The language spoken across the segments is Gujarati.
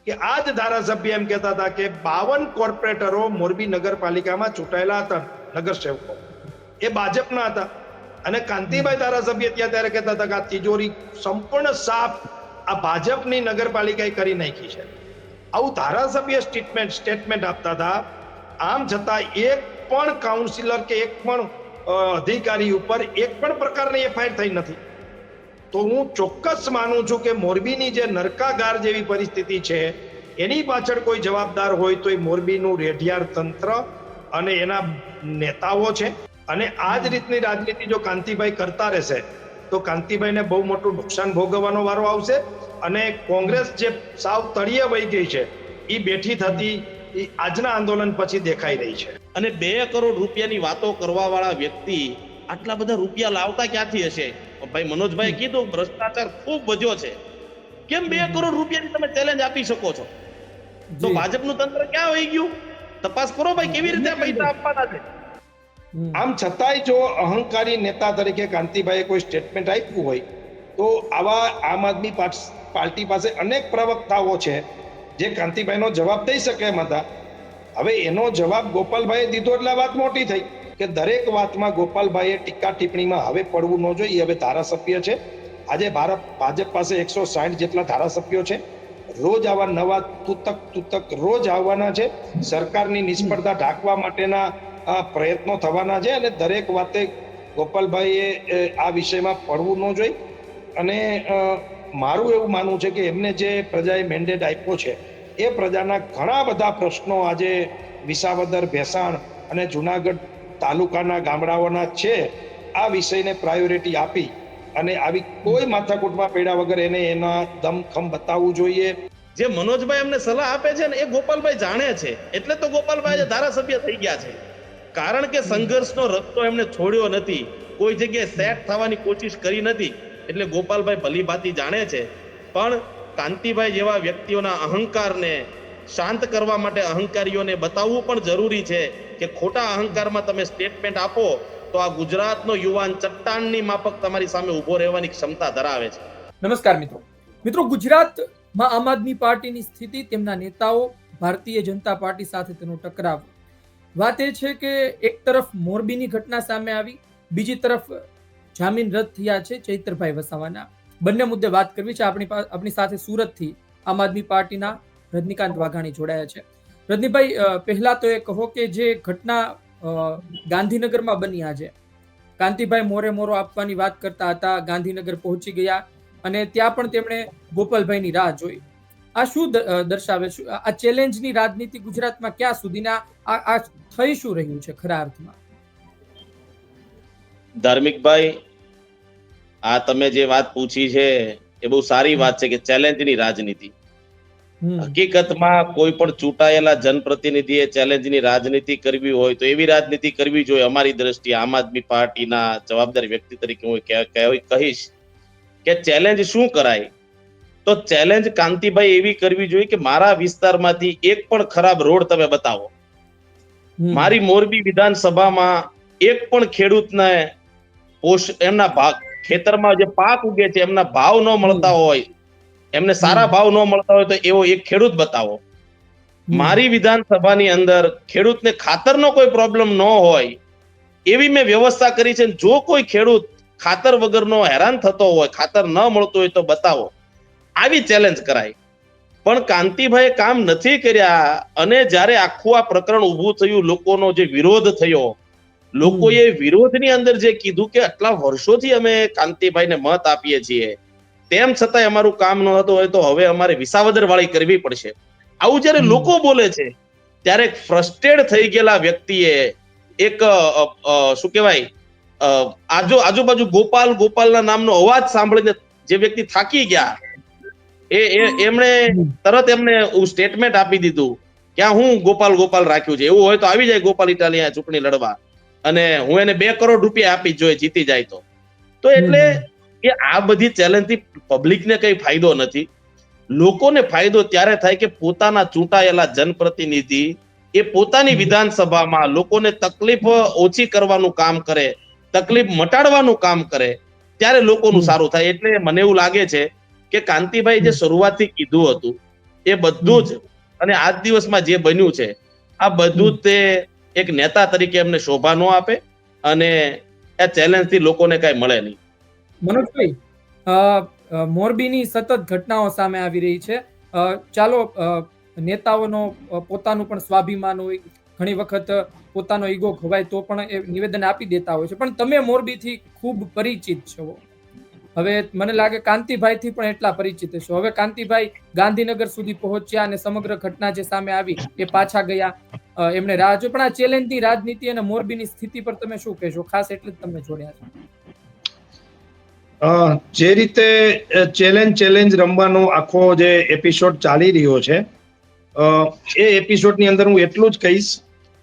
કે આ જ ધારાસભ્ય એમ કહેતા હતા કે 52 કોર્પોરેટરો મોરબી નગરપાલિકામાં ચૂંટાયેલા હતા, નગરસેવકો એ ભાજપના હતા. અને કાંતિભાઈ ધારાસભ્ય ત્યારે કહેતા હતા કે આ તિજોરી સંપૂર્ણ સાફ આ ભાજપની નગરપાલિકાએ કરી નાખી છે. આવું ધારાસભ્ય સ્ટેટમેન્ટ આપતા હતા. આમ છતાં એક પણ કાઉન્સિલર કે એક પણ અધિકારી ઉપર એક પણ પ્રકારની એફઆઈઆર થઈ નથી. તો હું ચોક્કસ માનું છું કે મોરબીની જે નરકાગાર જેવી પરિસ્થિતિ છે એની પાછળ કોઈ જવાબદાર હોય તો એ મોરબીનું રેઢિયાર તંત્ર અને એના નેતાઓ છે. અને આ જ રીતની રાજનીતિ જો કાંતિભાઈ કરતા રહેશે તો કાંતિભાઈને બહુ મોટું નુકસાન ભોગવવાનો વારો આવશે. અને કોંગ્રેસ જે સાવ તળિયે વહી ગઈ છે એ બેઠી થતી આજના આંદોલન પછી દેખાઈ રહી છે. અને 2 કરોડ રૂપિયાની વાતો કરવા વાળા વ્યક્તિ આટલા બધા રૂપિયા લાવતા ક્યાંથી હશે? ભાઈ મનોજભાઈ કીધું ભ્રષ્ટાચાર ખૂબ વધ્યો છે. કેમ 2 કરોડ રૂપિયાની તમે ચેલેન્જ આપી શકો છો? તો ભાજપનું તંત્ર ક્યાં વહી ગયું? તપાસ કરો ભાઈ, કેવી રીતે પૈસા આપવાના છે. આમ છતાંય જો અહંકારી નેતા તરીકે કાંતિભાઈએ કોઈ સ્ટેટમેન્ટ આપ્યું હોય તો આવા આમ આદમી પાર્ટી પાસે અનેક પ્રવક્તાઓ છે જે કાંતિભાઈનો જવાબ દઈ શકે એમ હતા. હવે એનો જવાબ ગોપાલભાઈએ દીધો એટલે વાત મોટી થઈ કે દરેક વાતમાં ગોપાલભાઈએ ટીકા ટિપ્પણીમાં હવે પડવું ન જોઈએ. હવે ધારાસભ્ય છે, આજે ભાજપ પાસે 160 જેટલા ધારાસભ્યો છે. રોજ આવા નવા તૂતક રોજ આવવાના છે. સરકારની નિષ્ફળતા ઢાંકવા માટેના પ્રયત્નો થવાના છે. અને દરેક વાતે ગોપાલભાઈએ આ વિષયમાં પડવું ન જોઈએ. અને મારું એવું માનવું છે કે એમને જે પ્રજાએ મેન્ડેટ આપ્યો છે એ પ્રજાના ઘણા બધા પ્રશ્નો આજે વિસાવદર, ભેસાણ અને જુનાગઢ તાલુકાના ગામડાઓના છે. આ વિષયને પ્રાયોરિટી આપી અને આવી કોઈ માથાકૂટમાં પડ્યા વગર એને એના દમખમ બતાવવું જોઈએ. જે મનોજભાઈ અમને સલાહ આપે છે ને એ ગોપાલભાઈ જાણે છે, એટલે તો ગોપાલભાઈ ધારાસભ્ય થઈ ગયા છે. કારણ કે સંઘર્ષનો રસ્તો એમને છોડ્યો નથી, કોઈ જગ્યાએ સેટ થવાની કોશિશ કરી નથી. એટલે ગોપાલભાઈ ભલીભાંતિ જાણે છે. પણ કાંતિભાઈ જેવા વ્યક્તિઓના અહંકારને શાંત કરવા માટે અહંકારીઓને બતાવવું પણ જરૂરી છે કે ખોટા અહંકારમાં તમે સ્ટેટમેન્ટ આપો તો આ ગુજરાતનો યુવાન ચટ્ટાનની માફક તમારી સામે ઉભો રહેવાની ક્ષમતા ધરાવે છે. નમસ્કાર મિત્રો, ગુજરાતમાં આમ આદમી પાર્ટીની સ્થિતિ, તેમના નેતાઓ, ભારતીય જનતા પાર્ટી સાથે તેનો ટકરાવ. વાત એ છે કે એક તરફ મોરબીની ઘટના સામે આવી, બીજી તરફ જામીન રદ થયા છે ચૈતરભાઈ વસાવાના. બંને મુદ્દે વાત કરવી છે. આપણી સાથે સુરતથી આમ આદમી પાર્ટીના રજનીકાંત વાઘાણી જોડાયા છે. રજનીભાઈ, પહેલા તો એ કહો કે જે ઘટના ગાંધીનગરમાં બની આજે, કાંતિભાઈ મોરો આપવાની વાત કરતા હતા, ગાંધીનગર પહોંચી ગયા અને ત્યાં પણ તેમણે ગોપાલભાઈની રાહ જોઈ. આ શું દર્શાવે છે? આ ચેલેન્જની રાજનીતિ ગુજરાતમાં ક્યાં સુધીના આ થઈ શું રહ્યું છે ખરા અર્થમાં? ધાર્મિકભાઈ, આ તમે જે વાત પૂછી છે એ બહુ સારી વાત છે કે ચેલેન્જની રાજનીતિ. હકીકતમાં કોઈ પણ ચૂંટાયેલા જનપ્રતિનિધિએ ચેલેન્જની રાજનીતિ કરવી હોય તો એવી રાજનીતિ કરવી જોઈએ. અમારી દ્રષ્ટિએ આમ આદમી પાર્ટીના જવાબદાર વ્યક્તિ તરીકે હું કહીશ કે ચેલેન્જ શું કરાય, તો ચેલેન્જ કાંતિભાઈ એવી કરવી જોઈએ કે મારા વિસ્તારમાંથી એક પણ ખરાબ રોડ તમે બતાવો. મારી મોરબી વિધાનસભામાં એક પણ ખેડૂતને એમના ખેતરમાં જે પાક ઉગે છે એમના ભાવ ન મળતા હોય, એમને સારા ભાવ ન મળતા હોય તો એવો એક ખેડૂત બતાવો. મારી વિધાનસભાની અંદર ખેડૂતને ખાતરનો કોઈ પ્રોબ્લેમ ન હોય એવી મેં વ્યવસ્થા કરી છે. જો કોઈ ખેડૂત ખાતર વગરનો હેરાન થતો હોય, ખાતર ન મળતું હોય તો બતાવો. આવી ચેલેન્જ કરાય. પણ કાંતિભાઈ કામ નથી કર્યા. અને જ્યારે આખું આ પ્રકરણ ઊભું થયું, લોકોનો જે વિરોધ થયો, લોકોએ વિરોધની અંદર જે કીધું કે આટલા વર્ષોથી અમે કાંતિભાઈને મત આપીએ છીએ, તેમ છતાંય અમારું કામ ન થતું હોય તો હવે અમારે વિસાવદર વાળી કરવી પડશે. આવું જ્યારે લોકો બોલે છે ત્યારે ફ્રસ્ટ્રેટ થઈ ગયેલા વ્યક્તિએ એક શું કહેવાય, આજુબાજુ ગોપાલના નામનો અવાજ સાંભળીને જે વ્યક્તિ થાકી ગયા, એમણે તરત એમને સ્ટેટમેન્ટ આપી દીધું કે હું ગોપાલ રાખ્યું છે, એવું હોય તો આવી જાય ગોપાલ ઇટાલિયા ચૂંટણી લડવા અને હું એને 2 કરોડ રૂપિયા આપી જોઈએ જીતી જાય તો એટલે કે આ બધી ચેલેન્જથી પબ્લિકને કઈ ફાયદો નથી. લોકોને ફાયદો ત્યારે થાય કે પોતાના ચૂંટાયેલા જનપ્રતિનિધિ એ પોતાની વિધાનસભામાં લોકોને તકલીફ ઓછી કરવાનું કામ કરે, તકલીફ મટાડવાનું કામ કરે, ત્યારે લોકોનું સારું થાય. એટલે મને એવું લાગે છે કે કાંતિભાઈ જે શરૂઆતથી કીધું હતું એ બધું જ અને આજ દિવસમાં જે બન્યું છે આ બધું જ તે એક નેતા તરીકે એમને શોભા ન આપે અને આ ચેલેન્જ થી લોકોને કઈ મળે નહીં. મનોજભાઈ, મોરબીની સતત ઘટનાઓ સામે આવી રહી છે. ચાલો, નેતાઓનો પોતાનું પણ સ્વાભિમાન હોય, ઘણી વખત પોતાનો ઈગો ખવાય તો પણ એ નિવેદન આપી દેતા હોય છે, પણ તમે મોરબીથી ખૂબ પરિચિત છો. હવે મને લાગે કાંતિભાઈ થી પણ એટલા પરિચિત છો. હવે કાંતિભાઈ ગાંધીનગર સુધી પહોંચ્યા અને સમગ્ર ઘટના જે સામે આવી એ પાછા ગયા. એમને રાહ જોઈ, પણ આ ચેલેન્જની રાજનીતિ અને મોરબીની સ્થિતિ પર તમે શું કહેશો? ખાસ એટલે જ તમને જોડ્યા છે. જે રીતે ચેલેન્જ રમવાનો આખો જે એપિસોડ ચાલી રહ્યો છે, એ એપિસોડની અંદર હું એટલું જ કહીશ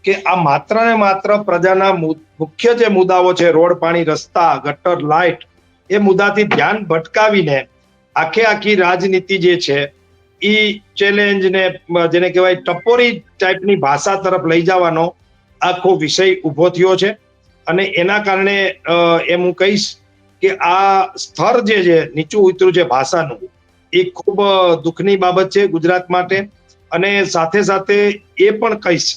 કે આ માત્ર ને માત્ર પ્રજાના મુખ્ય જે મુદ્દાઓ છે, રોડ, પાણી, રસ્તા, ગટર, લાઇટ, એ મુદ્દાથી ધ્યાન ભટકાવીને આખી રાજનીતિ જે છે એ ચેલેન્જ ને જેને કહેવાય ટપોરી ટાઈપની ભાષા તરફ લઈ જવાનો આખો વિષય ઉભો થયો છે. અને એના કારણે એમ હું કહીશ કે આ સ્તર જે છે નીચું ઉતર્યું છે ભાષાનું, એ ખૂબ દુઃખની બાબત છે ગુજરાત માટે. અને સાથે સાથે એ પણ કહીશ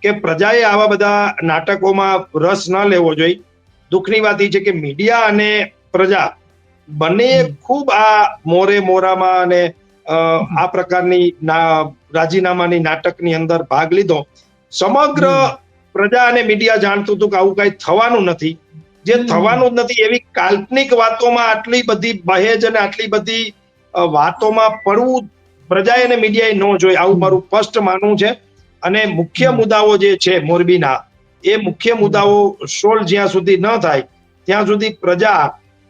કે પ્રજાએ આવા બધા નાટકોમાં રસ ન લેવો જોઈએ. દુઃખની વાત એ છે કે મીડિયા અને પ્રજા બંને ખૂબ આ મોરામાં અને આ પ્રકારની રાજીનામાની નાટકની અંદર ભાગ લીધો. સમગ્ર પ્રજા અને મીડિયા જાણતું હતું કે આવું કઈ થવાનું નથી. જે થવાનું જ નથી એવી કાલ્પનિક વાતોમાં આટલી બધી બહેજ અને આટલી બધી વાતોમાં પડવું પ્રજાએ અને મીડિયાએ ન જોઈ, આવું મારું સ્પષ્ટ માનવું છે. અને મુખ્ય મુદ્દાઓ જે છે મોરબીના, એ મુખ્ય મુદ્દાઓ સોલ્વ જ્યાં સુધી ન થાય ત્યાં સુધી પ્રજા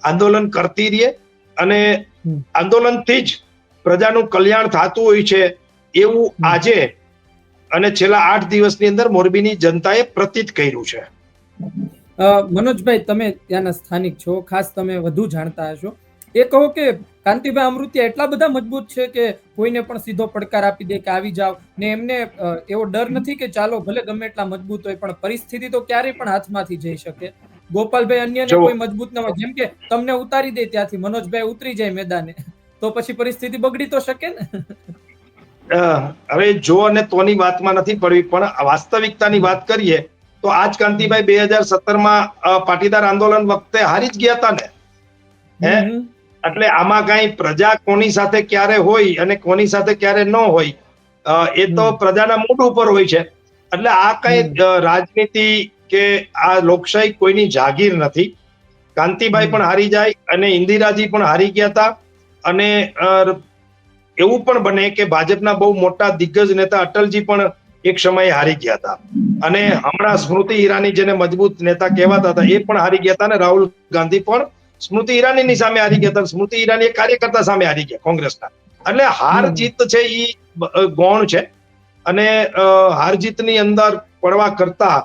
આંદોલન કરતી રહે અને આંદોલનથી જ પ્રજાનું કલ્યાણ થતું હોય છે એવું આજે અને છેલ્લા 8 દિવસની અંદર મોરબીની જનતાએ પ્રતીત કર્યું છે. મનોજભાઈ, તમે ત્યાંના સ્થાનિક છો, ખાસ તમે વધુ જાણતા હશો. એ કહો કે કાંતિભાઈ અમૃતિયા એટલા બધા મજબૂત છે કે કોઈને પણ સીધો પડકાર આપી દે કે આવી જાવ, ને એમને એવો ડર નથી કે ચાલો ભલે ગમે એટલા મજબૂત હોય પણ પરિસ્થિતિ તો ક્યારેય પણ હાથમાંથી જઈ શકે. ગોપાલભાઈ અન્યને કોઈ મજબૂત ન હોય, જેમ કે તમને ઉતારી દે ત્યાંથી મનોજભાઈ ઉતરી જાય મેદાને, તો પછી પરિસ્થિતિ બગડી તો શકે ને. હવે જો અને તોની વાતમાં નથી પડવી, પણ વાસ્તવિકતાની વાત કરીએ તો આજ કાંતિભાઈ 2017માં પાટીદાર આંદોલન વખતે હારી જ ગયા હતા ને. એટલે આમાં કઈ પ્રજા કોની સાથે ક્યારે હોય અને કોની સાથે ક્યારે ન હોય એ તો પ્રજાના મૂડ ઉપર હોય છે. એટલે આ કઈ રાજનીતિ કે આ લોકશાહી કોઈની જાગીર નથી. કાંતિભાઈ પણ હારી જાય અને ઇન્દિરાજી પણ હારી ગયા હતા. અને એવું પણ બને કે ભાજપના બહુ મોટા દિગ્ગજ નેતા અટલજી પણ એક સમયે હારી ગયા હતા. અને હમણાં સ્મૃતિ ઈરાની જેને મજબૂત નેતા કહેવાતા હતા એ પણ હારી ગયા હતા. અને રાહુલ ગાંધી પણ સ્મૃતિ ઈરાનીની સામે હારી ગયા હતા. સ્મૃતિ ઈરાની એક કાર્યકર્તા સામે હારી ગયા કોંગ્રેસના. એટલે હાર જીત છે એ ગૌણ છે. અને હાર જીતની અંદર પડવા કરતા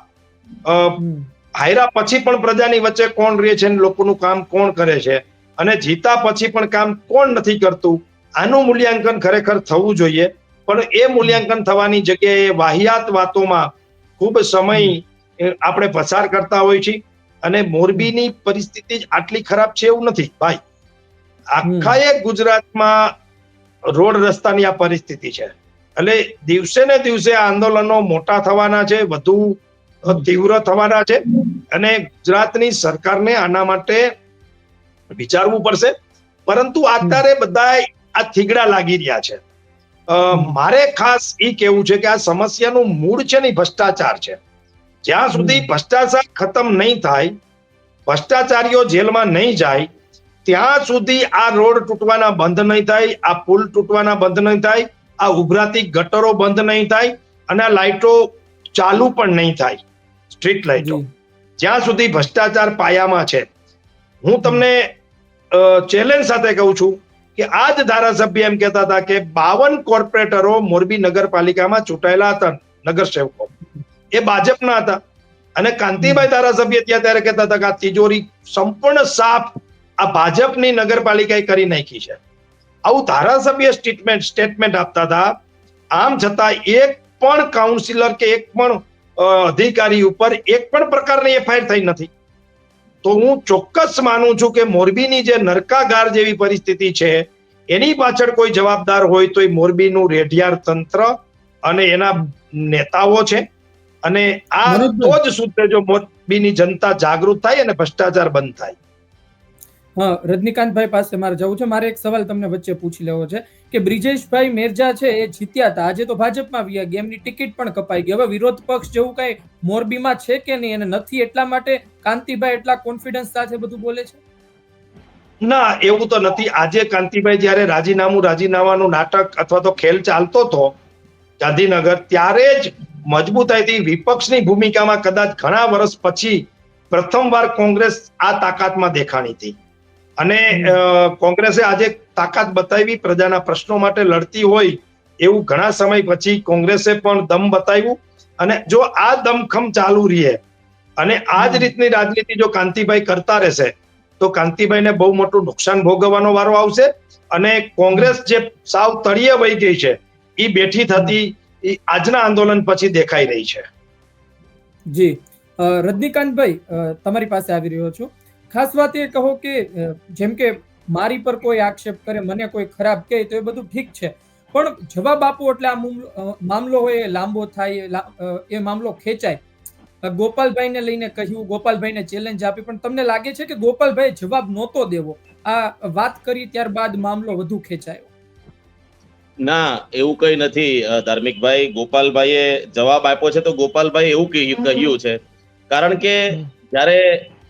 હાર્યા પછી પણ પ્રજાની વચ્ચે કોણ રહે છે, લોકોનું કામ કોણ કરે છે, અને જીતા પછી પણ કામ કોણ નથી કરતું, આનું મૂલ્યાંકન ખરેખર થવું જોઈએ. પણ એ મૂલ્યાંકન થવાની જગ્યાએ વાહિયાત વાતોમાં ખૂબ સમય આપણે પસાર કરતા હોય છીએ. અને મોરબીની પરિસ્થિતિ જ આટલી ખરાબ છે એવું નથી ભાઈ. આખા ગુજરાતમાં રોડ રસ્તાની આ પરિસ્થિતિ છે. એટલે દિવસે ને દિવસે આ આંદોલનો મોટા થવાના છે, વધુ તીવ્ર થવાના છે. અને ગુજરાતની સરકારને આના માટે વિચારવું પડશે. પરંતુ અત્યારે બધા આ થીગડા લાગી રહ્યા છે. મારે ખાસ એ કેવું છે કે આ સમસ્યાનું મૂળ છે ને ભ્રષ્ટાચાર છે. જ્યાં સુધી ભ્રષ્ટાચાર ખતમ નહીં થાય, ભ્રષ્ટાચારીઓ જેલમાં નહીં જાય, ત્યાં સુધી આ રોડ તૂટવાના બંધ નહીં થાય, આ પુલ તૂટવાના બંધ નહીં થાય, આ ઉભરાતી ગટરો બંધ નહીં થાય, અને આ લાઇટો ચાલુ પણ નહીં થાય, સ્ટ્રીટ લાઇટો. જ્યાં સુધી ભ્રષ્ટાચાર પાયામાં છે. હું તમને ચેલેન્જ સાથે કહું છું કે આ જ ધારાસભ્ય એમ કહેતા હતા કે 52 કોર્પોરેટરો મોરબી નગરપાલિકામાં ચૂંટાયેલા હતા, નગરસેવકો, એ ભાજપના હતા. અને કાંતિભાઈ ધારાસભ્ય ત્યારે કહેતા હતા કે આ તિજોરી સંપૂર્ણ સાફ આ ભાજપની નગરપાલિકાએ કરી નાખી છે. આવું ધારાસભ્ય સ્ટેટમેન્ટ આપતા હતા. આમ છતાં એક પણ કાઉન્સિલર કે એક પણ અધિકારી ઉપર એક પણ પ્રકારની એફઆઈઆર થઈ નથી. તો હું ચોક્કસ માનું છું કે મોરબીની જે નરકાગાર જેવી પરિસ્થિતિ છે એની પાછળ કોઈ જવાબદાર હોય તો એ મોરબીનું રેઢિયાર તંત્ર અને એના નેતાઓ છે. અને આ તો જ સુધરે જો મોરબીની જનતા જાગૃત થાય અને ભ્રષ્ટાચાર બંધ થાય. હા, રજનીકાંતભાઈ પાસે મારે જવું છે. મારે એક સવાલ તમને વચ્ચે પૂછી લેવો છે કે બ્રિજેશભાઈ મેરજા છે એ જીત્યા હતા, આજે તો ભાજપમાં વ્યા ગયા, એમની ટિકિટ પણ કપાઈ ગઈ. હવે વિરોધ પક્ષ જેવું કઈ મોરબીમાં છે કે નહીં, અને નથી એટલા માટે કાંતિભાઈ એટલા કોન્ફિડન્સ સાથે બધું બોલે છે? ના, એવું તો નથી. આજે કાંતિભાઈ જયારે રાજીનામાનું નાટક અથવા તો ખેલ ચાલતો હતો ગાંધીનગર, ત્યારે જ મજબૂતાઈથી વિપક્ષની ભૂમિકામાં કદાચ ઘણા વર્ષ પછી પ્રથમવાર કોંગ્રેસ આ તાકાતમાં દેખાણી હતી. અને કોંગ્રેસે આજે તાકાત બતાવી, પ્રજાના પ્રશ્નો માટે લડતી હોય એવું ઘણા સમય પછી કોંગ્રેસે પણ દમ બતાવ્યું. અને જો આ દમખમ ચાલુ રહે અને આ જ રીતની રાજનીતિ જો કાંતિભાઈ કરતા રહેશે તો કાંતિભાઈને બહુ મોટું નુકસાન ભોગવવાનો વારો આવશે. અને કોંગ્રેસ જે સાવ તળિયે વહી ગઈ છે એ બેઠી થતી આજના આંદોલન પછી દેખાઈ રહી છે. જી, રજનીકાંતભાઈ, તમારી પાસે આવી રહ્યો છું. ખાસ વાત એ કહો કે જેમ કે મારી પર કોઈ આક્ષેપ કરે, મને કોઈ ખરાબ કહે તો એ બધું ઠીક છે, પણ જવાબ આપો એટલે આ મામલો હોય એ લાંબો થાય, એ મામલો ખેંચાય. ગોપાલભાઈને લઈને કહ્યું, ગોપાલભાઈને ચેલેન્જ આપી, પણ તમને લાગે છે કે ગોપાલભાઈ જવાબ નહોતો દેવો, આ વાત કરી ત્યારબાદ મામલો વધુ ખેંચાયો? ના, એવું કઈ નથી ધાર્મિકભાઈ. ગોપાલભાઈએ જવાબ આપ્યો છે તો ગોપાલભાઈ એવું કહ્યું છે, કારણ કે જ્યારે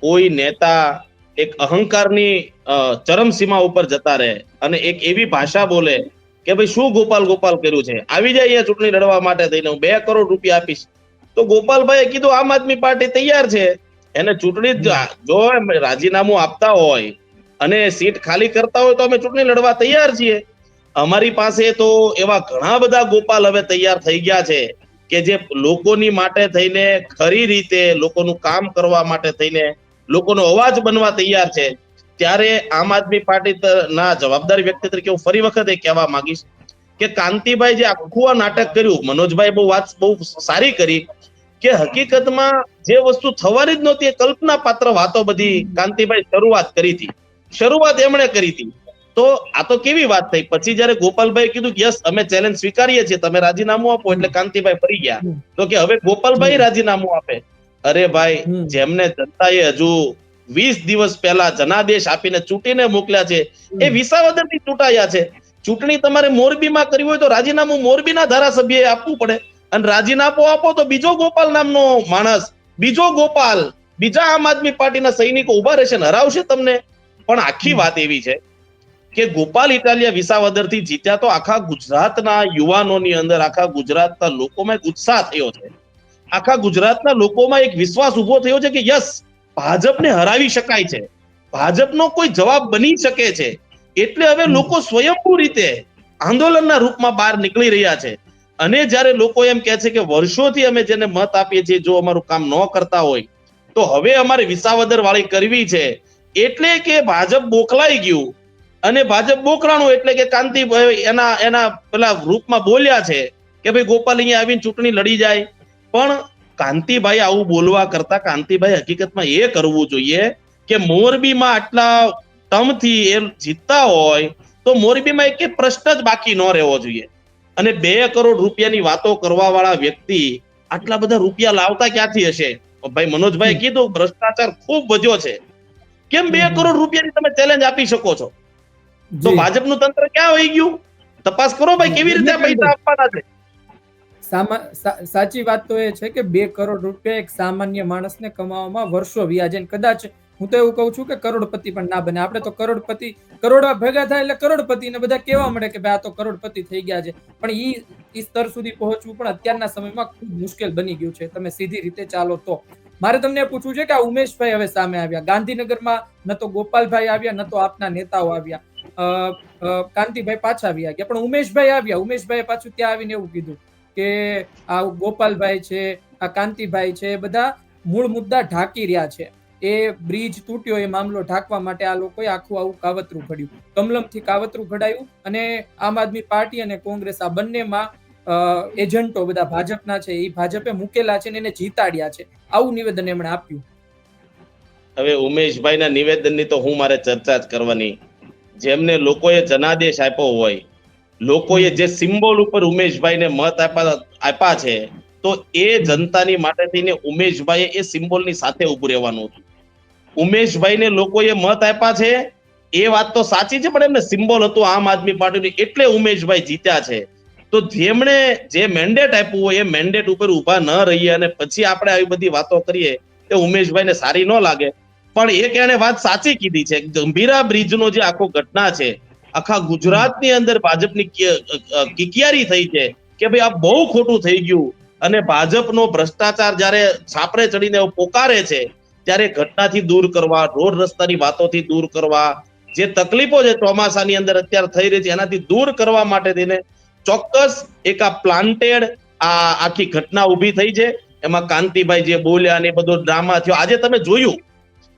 કોઈ નેતા એક અહંકારની ચરમસીમા ઉપર જતા રહે અને એક એવી ભાષા બોલે કે ભાઈ શું ગોપાલ કર્યું છે, આવી જાય અહીંયા ચૂંટણી લડવા માટે થઈને હું 2 કરોડ રૂપિયા આપીશ, તો ગોપાલભાઈએ કીધું આમ આદમી પાર્ટી તૈયાર છે. એને ચૂંટણી જો રાજીનામું આપતા હોય અને સીટ ખાલી કરતા હોય તો અમે ચૂંટણી લડવા તૈયાર છીએ. અમારી પાસે તો એવા ઘણા બધા ગોપાલ હવે તૈયાર થઈ ગયા છે કે જે લોકોની માટે થઈને ખરી રીતે લોકોનું કામ કરવા માટે થઈને લોકોનો અવાજ બનવા તૈયાર છે. ત્યારે આમ આદમી પાર્ટી ના જવાબદાર વ્યક્તિ તરીકે હું ફરી વખત એ કહેવા માંગીશ કે કાંતિભાઈ જે આખું આ નાટક કર્યું, મનોજભાઈ બહુ સારી કરી કે હકીકતમાં જે વસ્તુ થવાની જ નહોતી એ કલ્પના પાત્ર વાતો બધી કાંતિભાઈ શરૂઆત એમણે કરી હતી. તો આ તો કેવી વાત થઈ. પછી જયારે ગોપાલભાઈ કીધું કે યસ અમે ચેલેન્જ સ્વીકારીએ છીએ, તમે રાજીનામું આપો, એટલે કાંતિભાઈ ફરી ગયા તો કે હવે ગોપાલભાઈ રાજીનામું આપે. અરે ભાઈ, જેમને જનતાએ હજુ 20 દિવસ પહેલા જનાદેશ આપીને ચૂંટીને મોકલ્યા છે એ વિસાવદરથી ચૂંટાયા છે. ચૂંટણી તમારે મોરબીમાં કરવી હોય તો રાજીનામું મોરબીના ધારાસભ્યએ આપવું પડે, અને રાજીનામું આપો તો બીજો ગોપાલ નામનો માણસ, બીજો ગોપાલ, બીજા આમ આદમી પાર્ટીના સૈનિકો ઉભા રહેશે ને હરાવશે તમને. પણ આખી વાત એવી છે કે ગોપાલ ઇટાલિયા વિસાવદરથી જીત્યા તો આખા ગુજરાતના યુવાનોની અંદર, આખા ગુજરાતના લોકોમાં એક ઉત્સાહ થયો છે, આખા ગુજરાતના લોકોમાં એક વિશ્વાસ ઉભો થયો છે કે યસ, ભાજપને હરાવી શકાય છે, ભાજપનો કોઈ જવાબ બની શકે છે. એટલે હવે લોકો સ્વયંભૂ રીતે આંદોલનના રૂપમાં બહાર નીકળી રહ્યા છે. અને જ્યારે લોકો એમ કહે છે કે વર્ષોથી અમે જેને મત આપીએ છીએ જો અમારું કામ ન કરતા હોય તો હવે અમારે વિસાવદર વાળી કરવી છે, એટલે કે ભાજપ બોખલાઈ ગયું. અને ભાજપ બોકરાણું એટલે કે કાંતિભાઈ એના પેલા રૂપમાં બોલ્યા છે કે ભાઈ ગોપાલ અહીંયા આવીને ચૂંટણી લડી જાય. પણ કાંતિભાઈ આવું બોલવા કરતા કાંતિભાઈ હકીકતમાં એ કરવું જોઈએ કે મોરબીમાં આટલા ટર્મથી એ જીતતા હોય તો મોરબીમાં એક પ્રશ્ન જ બાકી ન રહેવો જોઈએ. અને 2 કરોડ રૂપિયાની વાતો કરવા વાળા વ્યક્તિ આટલા બધા રૂપિયા લાવતા ક્યાંથી હશે? ભાઈ મનોજભાઈ કીધું ભ્રષ્ટાચાર ખૂબ વધ્યો છે. કેમ 2 કરોડ રૂપિયાની તમે ચેલેન્જ આપી શકો છો? તો ભાજપનું તંત્ર ક્યાં વહી ગયું? તપાસ કરો ભાઈ, કેવી રીતે પૈસા આપવાના છે. સાચી વાત તો એ છે કે 2 કરોડ રૂપિયા એક સામાન્ય માણસને કમાવામાં વર્ષો વ્યા જાય. કદાચ હું તો એવું કહું છું કે કરોડપતિ પણ ના બને. આપણે તો કરોડવા ભેગા થાય એટલે કરોડપતિ ને બધા કહેવા મળે કે ભાઈ આ તો કરોડપતિ થઈ ગયા છે. પણ ઈ સ્તર સુધી પહોંચવું પણ અત્યારના સમયમાં ખૂબ મુશ્કેલ બની ગયું છે. તમે સીધી રીતે ચાલો તો. મારે તમને પૂછવું છે કે આ ઉમેશભાઈ હવે સામે આવ્યા. ગાંધીનગરમાં ન તો ગોપાલભાઈ આવ્યા, ન તો આપના નેતાઓ આવ્યા. કાંતિભાઈ પાછા આવ્યા ગયા, પણ ઉમેશભાઈ આવ્યા. ઉમેશભાઈ પાછું ત્યાં આવીને એવું કીધું કે આ ગોપાલભાઈ છે, આ કાંતિભાઈ છે, એ બધા મૂળ મુદ્દા ઢાંકી રહ્યા છે. એ બ્રિજ તૂટ્યો એ મામલો ઢાંકવા માટે આ લોકોએ આવું કાવતરું ઘડ્યું. કમલમથી કાવતરું ઘડાયું અને આમ આદમી પાર્ટી અને કોંગ્રેસ આ બંનેમાં એજન્ટો બધા ભાજપના છે એ ભાજપે મૂકેલા છે ને એને જીતાડ્યા છે. આવું નિવેદન એમણે આપ્યું. હવે ઉમેશભાઈના નિવેદનની તો મારે ચર્ચા જ કરવાની જેમને લોકોએ જનાદેશ આપ્યો હોય, લોકોએ જે સિમ્બોલ ઉપર ઉમેશભાઈને મત આપ્યા છે, તો એ જનતાની માટે થઈને ઉમેશભાઈએ એ સિમ્બોલની સાથે ઉભું રહેવાનું હતું. ઉમેશભાઈને લોકોએ મત આપ્યા છે એ વાત તો સાચી છે, પણ એમને સિમ્બોલ હતું આમ આદમી પાર્ટીનું, એટલે ઉમેશભાઈ જીત્યા છે. તો જેમણે જે મેન્ડેટ આપ્યું હોય એ મેન્ડેટ ઉપર ઉભા ન રહીએ અને પછી આપણે આવી બધી વાતો કરીએ એ ઉમેશભાઈને સારી ન લાગે. પણ એક એને વાત સાચી કીધી છે, ગંભીરા બ્રિજનો જે આખો ઘટના છે, આખા ગુજરાતની અંદર ભાજપની કિકિયારી થઈ છે કે ભાઈ આ બહુ ખોટું થઈ ગયું, અને ભાજપનો ભ્રષ્ટાચાર જ્યારે છાપરે ચડીને પોકારે છે ત્યારે ઘટનાથી દૂર કરવા, રોડ રસ્તાની વાતોથી દૂર કરવા, જે તકલીફો છે ચોમાસાની અંદર અત્યારે થઈ રહી છે એનાથી દૂર કરવા માટે થઈને ચોક્કસ એક આ પ્લાન્ટેડ આ આખી ઘટના ઊભી થઈ છે. એમાં કાંતિભાઈ જે બોલ્યા ને બધો ડ્રામા થયો, આજે તમે જોયું,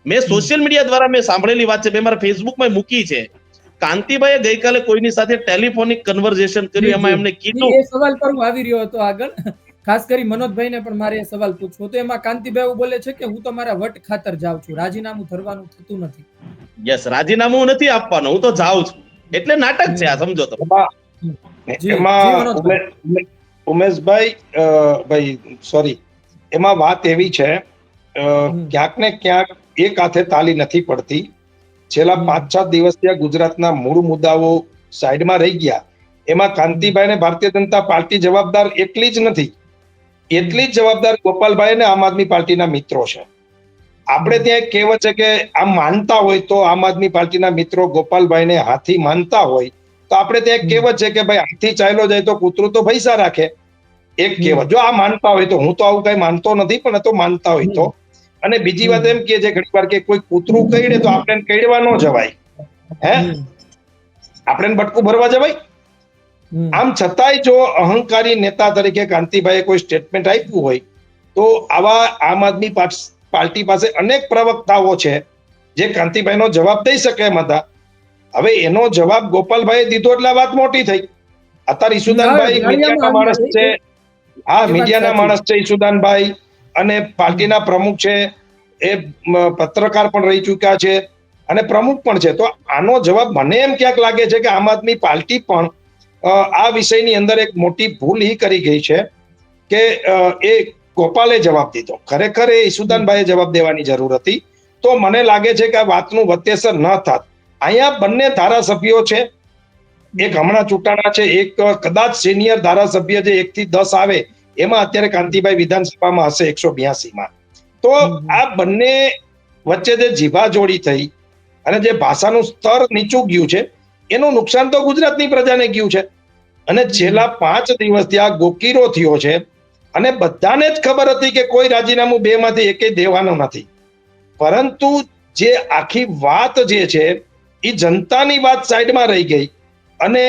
મેં સોશિયલ મીડિયા દ્વારા મેં સાંભળેલી વાત છે, મેં મારા ફેસબુકમાં મૂકી છે. કાંતિભાઈએ ગઈકાલે કોઈની સાથે ટેલિફોનિક કન્વર્ઝેશન કર્યું, એમાં એમને કીધું, એ સવાલ પર હું આવી રહ્યો હતો આગળ, ખાસ કરી મનોજભાઈને પણ મારે એ સવાલ પૂછવો હતો. એમાં કાંતિભાઈ એવું બોલે છે કે હું તો મારા વટ ખાતર જાઉં છું, રાજીનામું ધરવાનું થતું નથી. યસ, રાજીનામું નથી આપવાનું, હું તો જાઉં છું. એટલે નાટક છે આ, સમજો તમે. એમાં ઉમેશભાઈ ભાઈ સોરી, એમાં વાત એવી છે, ક્યાંક ને ક્યાંક એક હાથે તાલી નથી પડતી. છેલ્લા 5-7 દિવસથી ગુજરાતના મૂળ મુદ્દાઓ સાઈડમાં રહી ગયા. એમાં કાંતિભાઈ ને ભારતીય જનતા પાર્ટી જવાબદાર એટલી જ નથી, એટલી જ જવાબદાર ગોપાલભાઈ અને આમ આદમી પાર્ટીના મિત્રો છે. આપણે ત્યાં એક કહેવત છે કે આમ માનતા હોય તો આમ આદમી પાર્ટીના મિત્રો ગોપાલભાઈને હાથી માનતા હોય તો આપણે ત્યાં એક કહેવત છે કે ભાઈ હાથી ચાલ્યો જાય તો કૂતરું તો પૈસા રાખે. એક કહેવત, જો આ માનતા હોય તો, હું તો આવું કઈ માનતો નથી, પણ તો માનતા હોય તો. અને બીજી વાત એમ કે છે ઘણી વાર કે કોઈ કૂતરું કઈડે તો આપણે કઈડવા ન જવાય, હે, આપણે બટકું ભરવા જવાય. આમ છતાંય જો અહંકારી નેતા તરીકે કાંતિભાઈએ કોઈ સ્ટેટમેન્ટ આપ્યું હોય તો આવા આમ આદમી પાર્ટી પાસે અનેક પ્રવક્તાઓ છે જે કાંતિભાઈનો જવાબ દઈ શકે એમ હતા. હવે એનો જવાબ ગોપાલભાઈએ દીધો એટલે વાત મોટી થઈ. અત્યારે ઈસુદાનભાઈ મીડિયાના માણસ છે, હા મીડિયાના માણસ છે ઈસુદાનભાઈ, અને પાર્ટીના પ્રમુખ છે, એ પત્રકાર પણ રહી ચુક્યા છે અને પ્રમુખ પણ છે. તો આનો જવાબ મને એમ ક્યાંક લાગે છે કે આમ આદમી પાર્ટી પણ આ વિષયની અંદર એક મોટી ભૂલ એ કરી ગઈ છે કે એ ગોપાલે જવાબ દીધો. ખરેખર એ ઈસુદાનભાઈએ જવાબ દેવાની જરૂર હતી. તો મને લાગે છે કે આ વાતનું વતેસર ન થાત. અહીંયા બંને ધારાસભ્યો છે, એક હમણાં ચૂંટાણા છે, એક કદાચ સિનિયર ધારાસભ્ય જે 1 થી 10 આવે એમાં અત્યારે કાંતિભાઈ વિધાનસભામાં હશે 182માં. તો આ બંને વચ્ચે જે જીભાજોડી થઈ અને જે ભાષાનું સ્તર નીચું ગયું છે એનું નુકસાન તો ગુજરાતની પ્રજાને ગયું છે. અને છેલ્લા 5 દિવસથી આ ગોકીરો થયો છે અને બધાને જ ખબર હતી કે કોઈ રાજીનામું 2 માંથી એકેય દેવાનું નથી, પરંતુ જે આખી વાત જે છે એ જનતાની વાત સાઈડમાં રહી ગઈ અને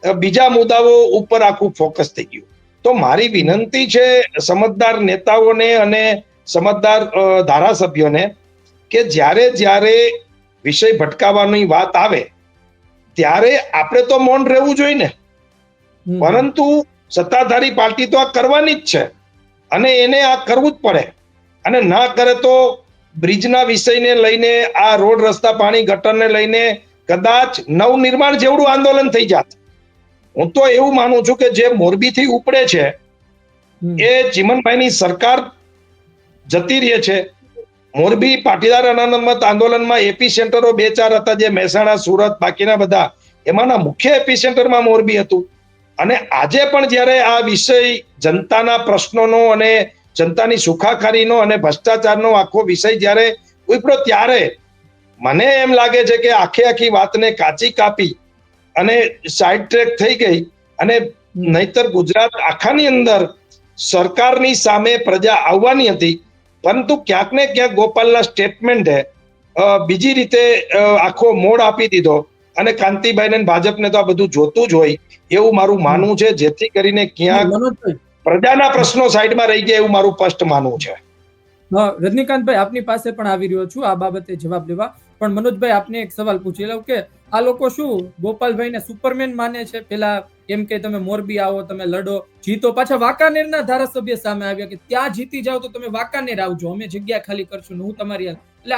બીજા મુદ્દાઓ ઉપર આખું ફોકસ થઈ ગયું. તો મારી વિનંતી છે સમજદાર નેતાઓને અને સમજદાર ધારાસભ્યોને કે જ્યારે વિષય ભટકાવવાની વાત આવે ત્યારે આપણે તો મૌન રહેવું જોઈએ ને, પરંતુ સત્તાધારી પાર્ટી તો આ કરવાની જ છે અને એને આ કરવું જ પડે. અને ના કરે તો બ્રિજના વિષયને લઈને, આ રોડ રસ્તા પાણી ગટરને લઈને કદાચ નવનિર્માણ જેવડું આંદોલન થઈ જાત. હું તો એવું માનું છું કે જે મોરબીથી ઉપડે છે એ ચીમનભાઈની સરકાર જતી રહે છે. મોરબી પાટીદાર અનામત આંદોલનમાં એપી સેન્ટરો 2-4 હતા, જે મહેસાણા, સુરત, બાકીના બધા, એમાંના મુખ્ય એપી સેન્ટરમાં મોરબી હતું. અને આજે પણ જ્યારે આ વિષય જનતાના પ્રશ્નોનો અને જનતાની સુખાકારીનો અને ભ્રષ્ટાચારનો આખો વિષય જ્યારે ઉપડ્યો ત્યારે મને એમ લાગે છે કે આખી વાતને કાચી કાપી અને સાઈડ ટ્રેક થઈ ગઈ. અને નહીતર ગુજરાત આખાની અંદર સરકારની સામે પ્રજા આવવાની હતી, પરંતુ ક્યાંક ને ક્યાંક ગોપાલના સ્ટેટમેન્ટે બીજી રીતે આખો મોડ આપી દીધો. અને કાંતિભાઈને ભાજપને તો આ બધું જોતું જ હોય એવું મારું માનવું છે, જેથી કરીને ક્યાંક પ્રજાના પ્રશ્નો સાઈડમાં રહી ગયા એવું મારું સ્પષ્ટ માનવું છે. રજનીકાંતભાઈ, આપની પાસે પણ આવી રહ્યો છું આ બાબતે જવાબ લેવા, પણ મનોજભાઈ આપને એક સવાલ પૂછી લઉં કે આ લોકો શું ગોપાલભાઈને સુપરમેન માને છે? પેલા એમ કે તમે મોરબી આવો, તમે લડો, જીતો, પાછા વાંકાનેરના ધારાસભ્ય સામે આવ્યા કે ત્યાં જીતી જાવ તો તમે વાંકાનેર આવજો, અમે જગ્યા ખાલી કરશું ને હું તમારી, એટલે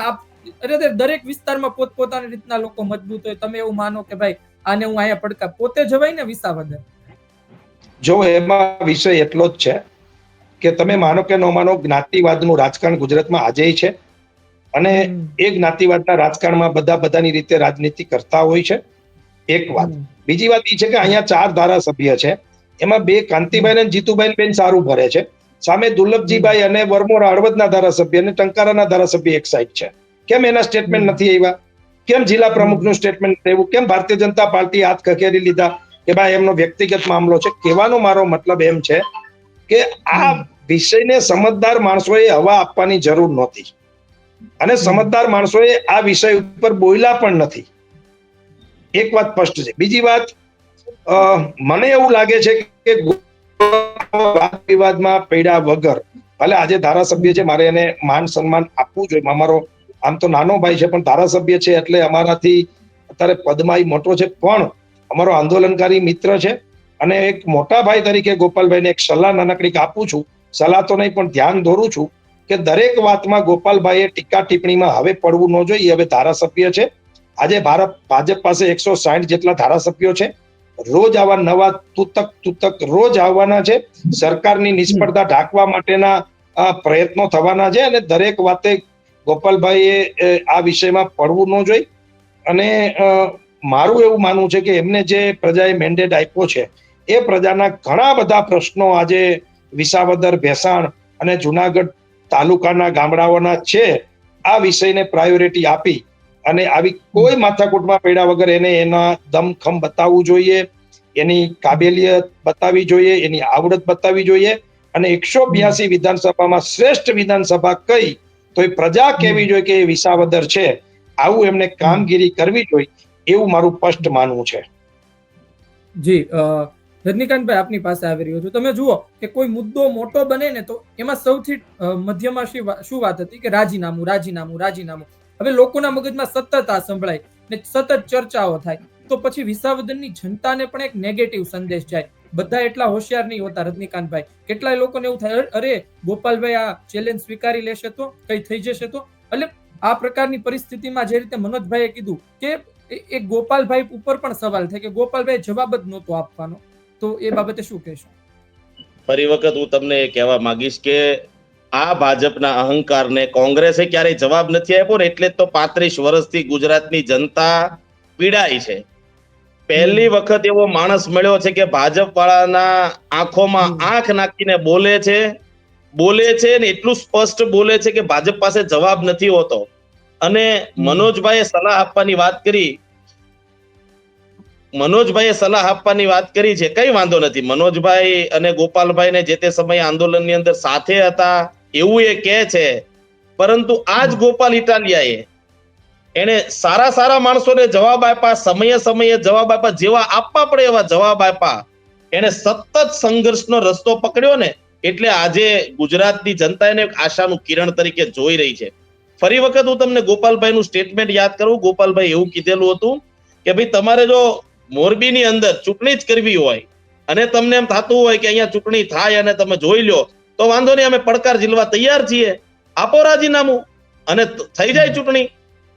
દરેક વિસ્તારમાં પોતપોતાની રીતના લોકો મજબૂત હોય, તમે એવું માનો કે ભાઈ આને હું અહીંયા પડકાર, પોતે જવાય ને વિસાવદર? જો એમાં વિષય એટલો જ છે કે તમે માનો કે ન માનો, જ્ઞાતિવાદનું રાજકારણ ગુજરાતમાં આજેય છે, અને એ જ્ઞાતિવાદના રાજકારણમાં બધાની રીતે રાજનીતિ કરતા હોય છે. એક વાત. બીજી વાત એ છે કે અહીંયા 4 ધારાસભ્ય છે, એમાં 2 કાંતિભાઈ અને જીતુભાઈ બેન સારું ભરે છે. સામે દુર્લભજીભાઈ અને વરમોરા હળવદના ધારાસભ્ય અને ટંકારાના ધારાસભ્ય એક સાઈડ છે. કેમ એના સ્ટેટમેન્ટ નથી આવ્યા? કેમ જિલ્લા પ્રમુખનું સ્ટેટમેન્ટ થયું? કેમ ભારતીય જનતા પાર્ટી હાથ ખખેરી લીધા કે ભાઈ એમનો વ્યક્તિગત મામલો છે? કહેવાનો મારો મતલબ એમ છે કે આ વિષયને સમજદાર માણસોએ હવા આપવાની જરૂર નહોતી, અને સમજદાર માણસોએ આ વિષય ઉપર બોલ્યા પણ નથી. એક વાત સ્પષ્ટ છે. બીજી વાત, મને એવું લાગે છે કે વાદ વિવાદમાં પડ્યા વગર, ભલે આજે ધારાસભ્ય છે, મારે એને માન સન્માન આપવું જોઈએ. અમારો આમ તો નાનો ભાઈ છે, પણ ધારાસભ્ય છે એટલે અમારાથી અત્યારે પદમાં મોટો છે, પણ અમારો આંદોલનકારી મિત્ર છે. અને એક મોટા ભાઈ તરીકે ગોપાલભાઈને એક સલાહ નાનકડી આપું છું. સલાહ તો નહીં, પણ ધ્યાન દોરું છું કે દરેક વાતમાં ગોપાલભાઈએ ટીકા ટિપ્પણીમાં હવે પડવું ન જોઈએ. હવે ધારાસભ્ય છે, આજે ભાજપ પાસે 160 જેટલા ધારાસભ્યો છે. રોજ આવા નવા તૂતક રોજ આવવાના છે. સરકારની નિષ્ફળતા ઢાંકવા માટેના પ્રયત્નો થવાના છે, અને દરેક વાતે ગોપાલભાઈએ આ વિષયમાં પડવું ન જોઈએ. અને મારું એવું માનવું છે કે એમને જે પ્રજાએ મેન્ડેટ આપ્યો છે, એ પ્રજાના ઘણા બધા પ્રશ્નો આજે વિસાવદર, ભેસાણ અને જુનાગઢ તાલુકાના ગામડાઓના છે. આ વિષયને પ્રાયોરિટી આપી અને આવી કોઈ માથાકૂટમાં પડ્યા વગર એને એના દમખમ બતાવવું જોઈએ, એની કાબેલિયત બતાવવી જોઈએ, એની આવડત બતાવવી જોઈએ. અને 182 વિધાનસભામાં શ્રેષ્ઠ વિધાનસભા કઈ, તો એ પ્રજા કહેવી જોઈએ કે એ વિસાવદર છે. આવું એમને કામગીરી કરવી જોઈએ, એવું મારું સ્પષ્ટ માનવું છે. જી, રજનીકાંતભાઈ આપની પાસે આવી રહ્યો છું. તમે જુઓ કે કોઈ મુદ્દો મોટો બને ને, તો એમાં સૌથી મધ્યમાં શું વાત હતી કે રાજીનામું, રાજીનામું, રાજીનામું. હવે લોકોના મગજમાં સતત આ સંભળાય ને સતત ચર્ચાઓ થાય, તો પછી વિસાવદરની જનતાને પણ એક નેગેટિવ સંદેશ જાય. બધા એટલા હોશિયાર નહીં હોતા રજનીકાંતભાઈ. કેટલાય લોકોને એવું થાય, અરે ગોપાલભાઈ આ ચેલેન્જ સ્વીકારી લેશે તો કઈ થઈ જશે તો. એટલે આ પ્રકારની પરિસ્થિતિમાં જે રીતે મનોજભાઈએ કીધું કે એક ગોપાલભાઈ ઉપર પણ સવાલ થાય કે ગોપાલભાઈ જવાબ જ નહોતો આપવાનો, તો એ બાબતે શું કહેશો? ફરી વખત હું તમને કહેવા માંગીશ કે આ ભાજપના અહંકારને કોંગ્રેસે ક્યારેય જવાબ નથી આપ્યો ને, એટલે તો 35 વર્ષથી ગુજરાતની જનતા પીડાય છે. પહેલી વખત એવો માણસ મળ્યો છે કે ભાજપ વાળાના આંખોમાં આંખ નાખીને બોલે છે ને એટલું સ્પષ્ટ બોલે છે કે ભાજપ પાસે જવાબ નથી હોતો. અને મનોજભાઈએ સલાહ આપવાની વાત કરી છે, કઈ વાંધો નથી. મનોજભાઈ અને ગોપાલભાઈ ને જે તે સમયે આંદોલનની અંદર સાથે હતા એવું એ કહે છે, પરંતુ આજ ગોપાલ ઇટાલિયાએ એને સારા માણસોને જવાબ આપ્યા, સમયે જવાબ આપ્યા, જેવા આપવા પડે એવા જવાબ આપ્યા. એને સતત સંઘર્ષનો રસ્તો પકડ્યો ને, એટલે આજે ગુજરાતની જનતા એને આશાનું કિરણ તરીકે જોઈ રહી છે. ફરી વખત હું તમને ગોપાલભાઈનું સ્ટેટમેન્ટ યાદ કરું. ગોપાલભાઈ એવું કીધેલું હતું કે ભાઈ તમારે જો મોરબીની અંદર ચૂંટણી જ કરવી હોય અને તમને એમ થતું હોય કે અહીંયા ચૂંટણી થાય અને તમે જોઈ લો, તો વાંધો નહીં, અમે પડકાર ઝીલવા તૈયાર છીએ, આપો રાજીનામું અને થઈ જાય ચૂંટણી.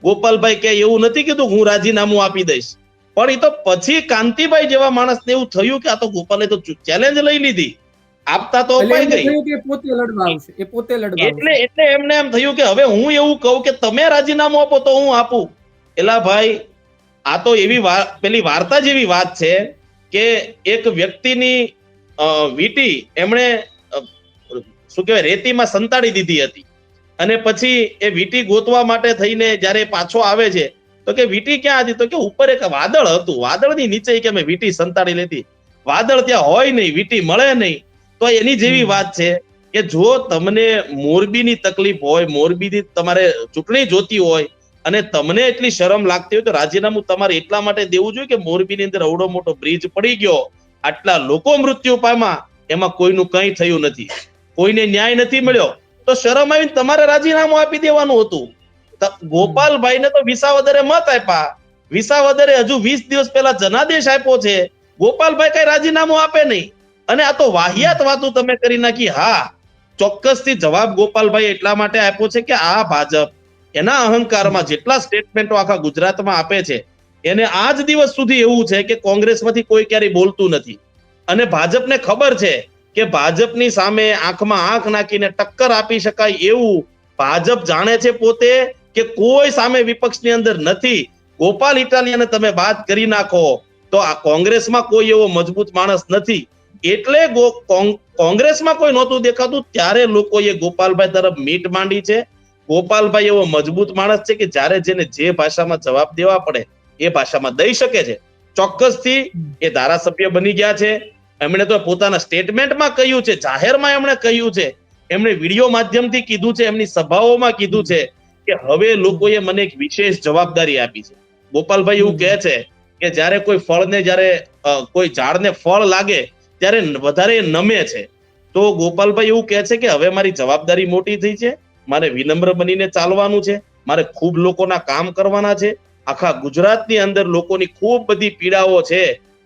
ગોપાલભાઈ કે એવું નથી કીધું હું રાજીનામું આપી દઈશ, પણ એ તો પછી કાંતિભાઈ જેવા માણસને એવું થયું કે આ તો ગોપાલે તો ચેલેન્જ લઈ લીધી, આપતા તો અપાઈ ગઈ, એટલે એમને એમ થયું કે હવે હું એવું કહું કે તમે રાજીનામું આપો તો હું આપું. એલા ભાઈ, આ તો એવી પેલી વાર્તા જેવી વાત છે કે એક વ્યક્તિની વીટી એમણે શું કહેવાય રેતીમાં સંતાડી દીધી હતી, અને પછી એ વીટી ગોતવા માટે થઈને જયારે પાછો આવે છે તો કે વીટી ક્યાં હતી, તો કે ઉપર એક વાદળ હતું, વાદળની નીચે કે મેં વીટી સંતાડી લીધી. વાદળ ત્યાં હોય નહીં, વીટી મળે નહીં. તો એની જેવી વાત છે કે જો તમને મોરબીની તકલીફ હોય, મોરબીની તમારે ચૂંટણી જોતી હોય અને તમને એટલી શરમ લાગતી હોય, તો રાજીનામું તમારે એટલા માટે દેવું જોઈએ કે મોરબીની અંદર અવડો મોટો બ્રિજ પડી ગયો, આટલા લોકો મૃત્યુ પામ્યા, એમાં કોઈનું કંઈ થયું નથી, કોઈને ન્યાય નથી મળ્યો, તો શરમ આવીને તમારે રાજીનામું આપી દેવાનું હતું. ગોપાલભાઈને તો વિસાવદરે મત આપ્યા, વિસાવદરે હજુ 20 દિવસ પહેલા જનાદેશ આપ્યો છે, ગોપાલભાઈ કઈ રાજીનામું આપે નહીં. અને આ તો વાહિયાત વાતો તમે કરી નાખી. હા, ચોક્કસથી જવાબ ગોપાલભાઈ એટલા માટે આપ્યો છે કે આ ભાજપ એના અહંકારમાં જેટલા સ્ટેટમેન્ટો આખા ગુજરાતમાં આપે છે એને આજ દિવસ સુધી એવું છે કે કોંગ્રેસમાંથી કોઈ ક્યારેય બોલતું નથી. અને ભાજપને ખબર છે કે ભાજપની સામે આંખમાં આંખ નાખીને ટક્કર આપી શકાય એવું ભાજપ જાણે છે પોતે કે કોઈ સામે વિપક્ષની અંદર નથી. ગોપાલ ઇટાલિયાને તમે વાત કરી નાખો તો આ કોંગ્રેસમાં કોઈ એવો મજબૂત માણસ નથી. એટલે કોંગ્રેસમાં કોઈ નહોતું દેખાતું ત્યારે લોકોએ ગોપાલભાઈ તરફ મીટ માંડી છે. ગોપાલભાઈ એવો મજબૂત માણસ છે કે જ્યારે જેને જે ભાષામાં જવાબ દેવા પડે એ ભાષામાં દઈ શકે છે. ચોક્કસથી એ ધારાસભ્ય બની ગયા છે. એમણે તો પોતાના સ્ટેટમેન્ટમાં કહ્યું છે, જાહેરમાં એમણે કહ્યું છે, એમણે વિડીયો માધ્યમથી કીધું છે, એમની સભાઓમાં કીધું છે કે હવે લોકોએ મને એક વિશેષ જવાબદારી આપી છે. ગોપાલભાઈ એવું કહે છે કે જ્યારે કોઈ ફળને જ્યારે કોઈ ઝાડને ફળ લાગે ત્યારે વધારે નમે છે. તો ગોપાલભાઈ એવું કહે છે કે હવે મારી જવાબદારી મોટી થઈ છે, મારે વિનમ્ર બનીને ચાલવાનું છે, મારે ખૂબ લોકોના કામ કરવાના છે. આખા ગુજરાતની અંદર લોકોની ખૂબ બધી પીડાઓ છે,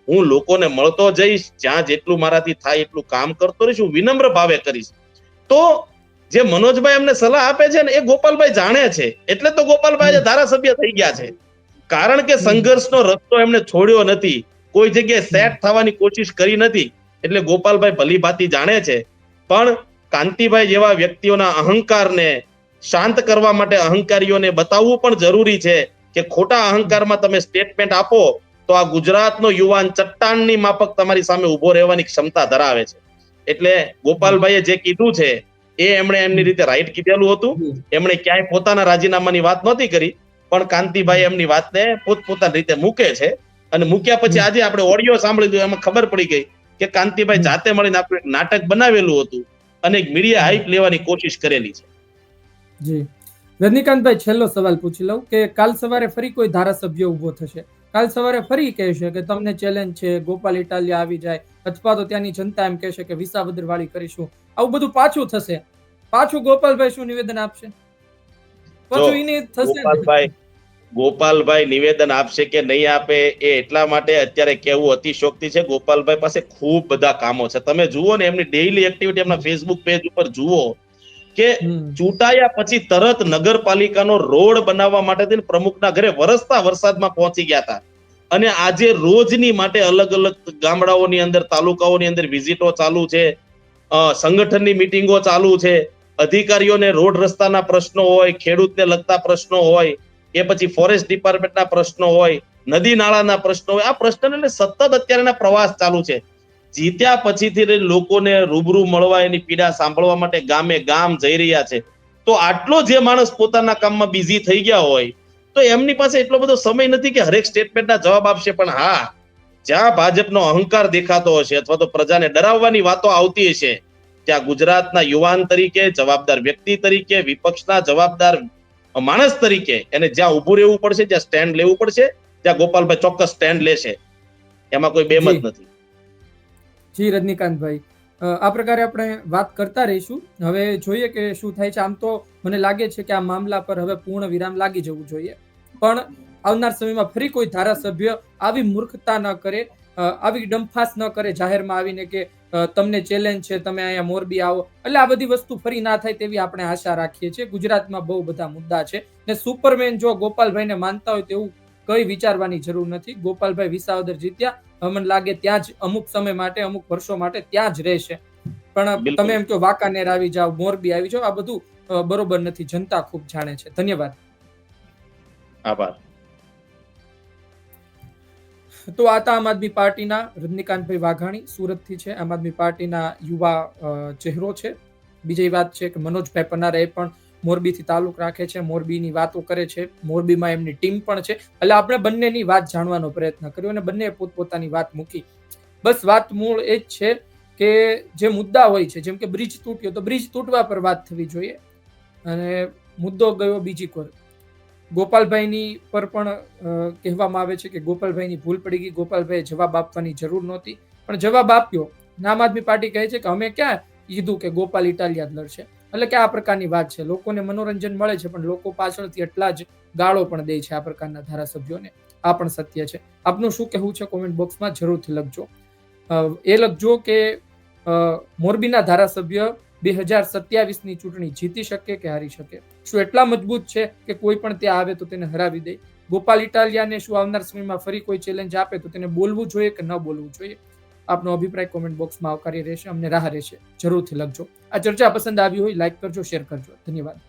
હું લોકોને મળતો જઈશ, જ્યાં જેટલું મારાથી થાય એટલું કામ કરતો રહીશ, હું વિનમ્ર ભાવે કરીશ. તો જે મનોજભાઈ એમને સલાહ આપે છે ને એ ગોપાલભાઈ જાણે છે, એટલે તો ગોપાલભાઈ આજે ધારાસભ્ય થઈ ગયા છે. કારણ કે સંઘર્ષનો રસ્તો એમને છોડ્યો નથી, કોઈ જગ્યાએ સેટ થવાની કોશિશ કરી નથી. એટલે ગોપાલભાઈ ભલી ભાતી જાણે છે. પણ કાંતિભાઈ જેવા વ્યક્તિઓના અહંકારને શાંત કરવા માટે અહંકારીઓને બતાવવું પણ જરૂરી છે કે ખોટા અહંકારમાં તમે સ્ટેટમેન્ટ આપો તો આ ગુજરાતનો યુવાન ચટ્ટાનની માફક તમારી સામે ઉભો રહેવાની ક્ષમતા ધરાવે છે. એટલે ગોપાલભાઈએ જે કીધું છે એ એમણે એમની રીતે રાઈટ કીધેલું હતું. એમણે ક્યાંય પોતાના રાજીનામાની વાત નહોતી કરી, પણ કાંતિભાઈ એમની વાતને પોતપોતાની રીતે મૂકે છે. અને મૂક્યા પછી આજે આપણે ઓડિયો સાંભળી એમાં ખબર પડી ગઈ કે કાંતિભાઈ જાતે મળીને આપણું એક નાટક બનાવેલું હતું અને એક મીડિયા હાઈપ લેવાની કોશિશ કરેલી છે. જી રજનીકાંતભાઈ, છેલ્લો સવાલ પૂછી લઉં કે કાલ સવારે ફરી કોઈ ધારાસભ્ય ઉભો થશે, કાલ સવારે ફરી કહેશે કે તમને ચેલેન્જ છે, ગોપાલ ઇટાલિયા આવી જાય, અથવા તો ત્યાંની જનતા એમ કહેશે કે વિસાવદર વાળી કરીશું, આવું બધું પાછું થશે, પાછું ગોપાલભાઈ શું નિવેદન આપશે? પાછું એને થશે. ગોપાલભાઈ નિવેદન આપશે કે નહીં આપે એ એટલા માટે અત્યારે કહેવું અતિશોક્તિ છે. ગોપાલભાઈ પાસે ખૂબ બધા કામો છે. તમે જુઓ ને એમની ડેઈલી એક્ટિવિટી એમના ફેસબુક પેજ ઉપર જુઓ કે ચૂંટાયા પછી તરત નગરપાલિકાનો રોડ બનાવવા માટે પ્રમુખના ઘરે વરસતા વરસાદમાં પહોંચી ગયા હતા. અને આજે રોજની માટે અલગ અલગ ગામડાઓની અંદર, તાલુકાઓની અંદર વિઝિટો ચાલુ છે, સંગઠનની મિટિંગો ચાલુ છે. અધિકારીઓને રોડ રસ્તાના પ્રશ્નો હોય, ખેડૂતને લગતા પ્રશ્નો હોય, એ પછી ફોરેસ્ટ ડિપાર્ટમેન્ટના પ્રશ્નો હોય, નદી નાળાના પ્રશ્નો હોય, આ પ્રશ્નને સતત અત્યારના પ્રવાસ ચાલુ છે. જીત્યા પછીથી લોકોને રૂબરૂ મળવા, એની પીડા સાંભળવા માટે ગામે ગામ જઈ રહ્યા છે. તો આટલો જે માણસ પોતાના કામમાં બિઝી થઈ ગયા હોય તો એમની પાસે એટલો બધો સમય નથી કે હરેક સ્ટેટમેન્ટના જવાબ આપશે. પણ હા, જ્યાં ભાજપનો અહંકાર દેખાતો હશે અથવા તો પ્રજાને ડરાવવાની વાતો આવતી હશે, ત્યાં ગુજરાતના યુવાન તરીકે, જવાબદાર વ્યક્તિ તરીકે, વિપક્ષના જવાબદાર માણસ તરીકે એને જ્યાં ઉભું રહેવું પડશે, જ્યાં સ્ટેન્ડ લેવું પડશે, ત્યાં ગોપાલભાઈ ચોક્કસ સ્ટેન્ડ લેશે. એમાં કોઈ બેમત નથી. જી રજનીકાંતભાઈ, આ પ્રકારે આપણે વાત કરતા રહીશું. હવે જોઈએ કે શું થાય છે. આમ તો મને લાગે છે કે આ મામલા પર હવે પૂર્ણ વિરામ લાગી જવું જોઈએ, પણ આવનાર સમયમાં ફરી કોઈ ધારાસભ્ય આવી મૂર્ખતા ન કરે, આવી ડંફાસ ન કરે જાહેરમાં આવીને કે તમને ચેલેન્જ છે, તમે અહીંયા મોરબી આવો. એટલે આ બધી વસ્તુ ફરી ના થાય તેવી આપણે આશા રાખીએ છીએ. ગુજરાતમાં બહુ બધા મુદ્દા છે ને સુપરમેન જો ગોપાલભાઈને માનતા હોય તેવું કઈ વિચારવાની જરૂર નથી. ગોપાલભાઈ વિસાવદર જીત્યા, મને લાગે ત્યાં જ અમુક સમય માટે, અમુક વર્ષો માટે ત્યાં જ રહેશે. પણ તમે એમ કહો વાંકાનેર આવી જાઓ, મોરબી આવી જાઓ, આ બધું બરોબર નથી. જનતા ખૂબ જાણે છે. ધન્યવાદ. આભાર. તો આ આમ આદમી પાર્ટીના રજનીકાંતભાઈ વાઘાણી, સુરતથી છે, આમ આદમી પાર્ટીના યુવા ચહેરો છે. બીજી વાત છે કે મનોજભાઈ પનારા એ પણ મોરબીથી તાલુક રાખે છે, મોરબીની વાતો કરે છે, મોરબીમાં એમની ટીમ પણ છે. એટલે આપણે બંનેની વાત જાણવાનો પ્રયત્ન કર્યો અને બંને પોતપોતાની વાત મૂકી. બસ વાત મૂળ એ જ છે કે જે મુદ્દા હોય છે, જેમ કે બ્રિજ તૂટ્યો તો બ્રિજ તૂટવા પર વાત થવી જોઈએ અને મુદ્દો ગયો બીજી કોર. ગોપાલભાઈની પર પણ કહેવામાં આવે છે કે ગોપાલભાઈની ભૂલ પડી ગઈ, ગોપાલભાઈએ જવાબ આપવાની જરૂર નહોતી, પણ જવાબ આપ્યો. આમ આદમી પાર્ટી કહે છે કે અમે ક્યાં કીધું કે ગોપાલ ઇટાલિયા જ લડશે. એટલે કે આ પ્રકારની વાત છે. લોકોને મનોરંજન મળે છે, પણ લોકો પાછળથી એટલા જ ગાળો પણ દે છે આ પ્રકારના ધારાસભ્યોને. આ પણ સત્ય છે. આપનું શું કહેવું છે કોમેન્ટ બોક્સમાં જરૂરથી લખજો. એ લખજો કે મોરબીના ધારાસભ્ય 2027ની ચૂંટણી જીતી શકે કે હારી શકે? શું એટલા મજબૂત છે કે કોઈ પણ ત્યાં આવે તો તેને હરાવી દે? ગોપાલ ઇટાલિયાને શું આવનાર સમયમાં ફરી કોઈ ચેલેન્જ આપે તો તેને બોલવું જોઈએ કે ન બોલવું જોઈએ? આપનો અભિપ્રાય કોમેન્ટ બોક્સમાં આવકાર્ય રહેશે, અમને રાહ રહેશે. જરૂરથી લખજો. આ ચર્ચા પસંદ આવી હોય લાઈક કરજો, શેર કરજો. ધન્યવાદ.